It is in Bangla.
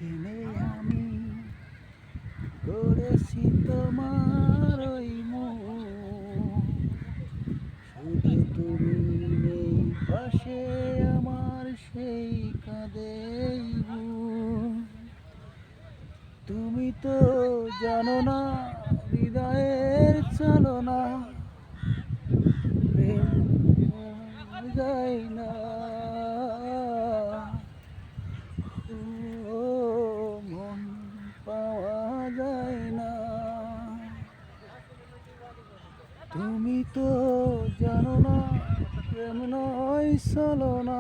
দিনে আমি করেছি তোমার ওই শুধু তুমি নেই পাশে আমার সেই কাঁদেই তুমি তো জানো না হৃদয়ের চালনা প্রেম যায় না ও মন পাওয়া যায় না তুমি তো জানো না প্রেম নয় ছলনা